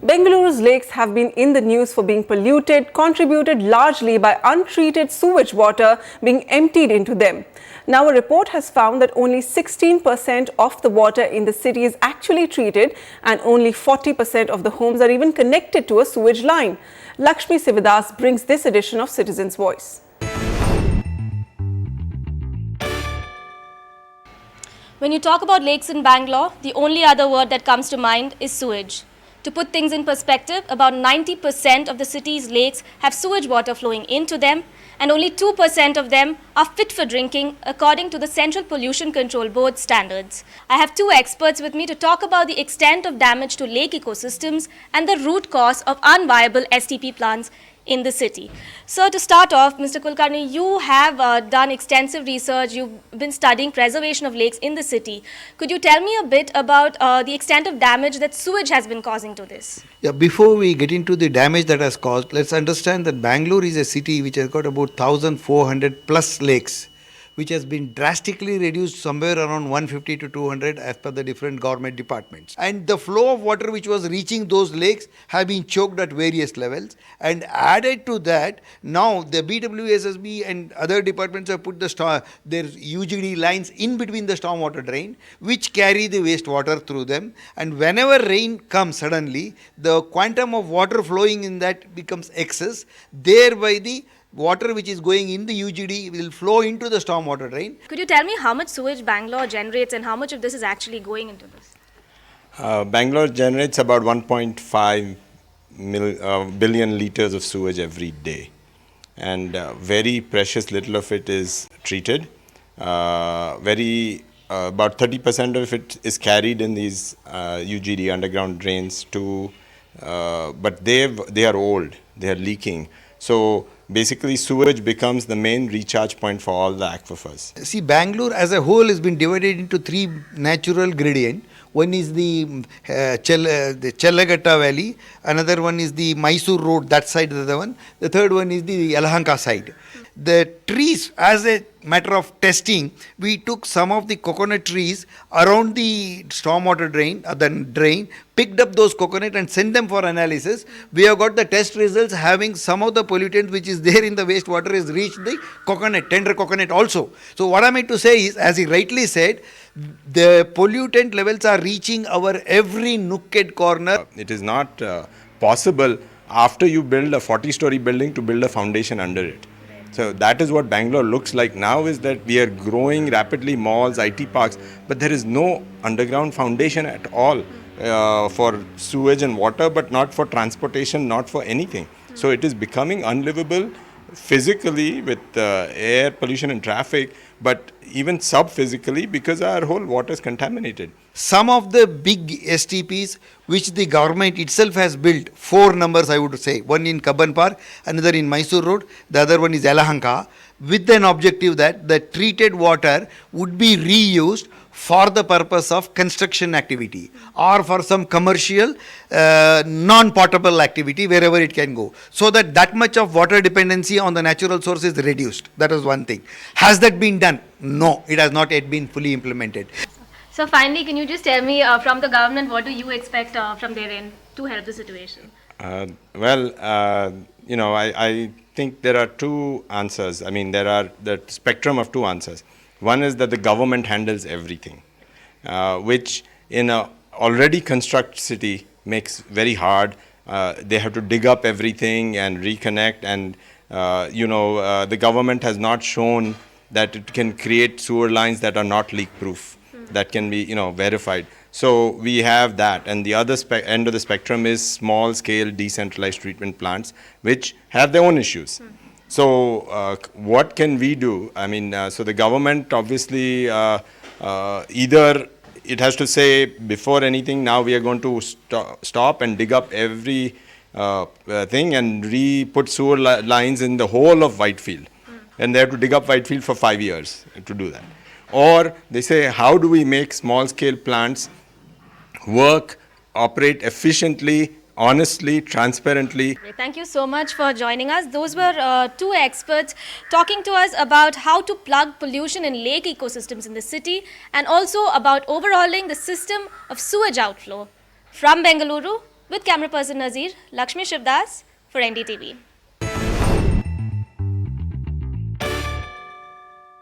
Bengaluru's lakes have been in the news for being polluted, contributed largely by untreated sewage water being emptied into them. Now, a report has found that only 16% of the water in the city is actually treated and only 40% of the homes are even connected to a sewage line. Lakshmi Sivadas brings this edition of Citizen's Voice. When you talk about lakes in Bangalore, the only other word that comes to mind is sewage. To put things in perspective, about 90% of the city's lakes have sewage water flowing into them, and only 2% of them are fit for drinking according to the Central Pollution Control Board standards. I have two experts with me to talk about the extent of damage to lake ecosystems and the root cause of unviable STP plants in the city. So to start off, Mr. Kulkarni, you have done extensive research, you've been studying preservation of lakes in the city. Could you tell me a bit about the extent of damage that sewage has been causing to this? Yeah, before we get into the damage that has caused, let's understand that Bangalore is a city which has got about 1,400 plus lakes, which has been drastically reduced somewhere around 150 to 200 as per the different government departments. And the flow of water which was reaching those lakes have been choked at various levels. And added to that, now the BWSSB and other departments have put their UGD lines in between the stormwater drain, which carry the wastewater through them. And whenever rain comes suddenly, the quantum of water flowing in that becomes excess, thereby the water which is going in the UGD will flow into the stormwater drain. Could you tell me how much sewage Bangalore generates and how much of this is actually going into this? Bangalore generates about 1.5 billion liters of sewage every day, and very precious little of it is treated. About 30% of it is carried in these UGD underground drains but they are old, they are leaking. So basically sewage becomes the main recharge point for all the aquifers. See, Bangalore as a whole has been divided into three natural gradients. One is the Chellagatta Valley, another one is the Mysore Road, that side is the one, the third one is the Yelahanka side. The trees, as a matter of testing, we took some of the coconut trees around the stormwater drain, picked up those coconut and sent them for analysis. We have got the test results having some of the pollutant which is there in the wastewater has reached the coconut, tender coconut also. So what I meant to say is, as he rightly said, the pollutant levels are reaching our every nook and corner. It is not possible after you build a 40-story building to build a foundation under it. So that is what Bangalore looks like now, is that we are growing rapidly, malls, IT parks, but there is no underground foundation at all for sewage and water, but not for transportation, not for anything. So it is becoming unlivable physically with air pollution and traffic, but even sub-physically because our whole water is contaminated. Some of the big STPs which the government itself has built, 4 numbers I would say, one in Kabban Park, another in Mysore Road, the other one is Yelahanka, with an objective that the treated water would be reused for the purpose of construction activity or for some commercial non-potable activity wherever it can go, so that much of water dependency on the natural source is reduced. That is one thing. Has that been done? No, it has not yet been fully implemented. So finally, can you just tell me from the government, what do you expect from their end to help the situation? I think there are two answers. I mean, there are the spectrum of two answers. One is that the government handles everything, which in a already constructed city makes very hard. They have to dig up everything and reconnect, and the government has not shown that it can create sewer lines that are not leak-proof, that can be verified. So we have that, and the other end of the spectrum is small-scale decentralized treatment plants, which have their own issues. So what can we do? I mean, so the government obviously either it has to say before anything, now we are going to stop and dig up every thing and put sewer lines in the whole of Whitefield. And they have to dig up Whitefield for 5 years to do that. Or they say, how do we make small-scale plants work, operate efficiently, honestly, transparently. Thank you so much for joining us. Those were two experts talking to us about how to plug pollution in lake ecosystems in the city and also about overhauling the system of sewage outflow. From Bengaluru, With camera person Nazir, Lakshmi Sivadas for NDTV.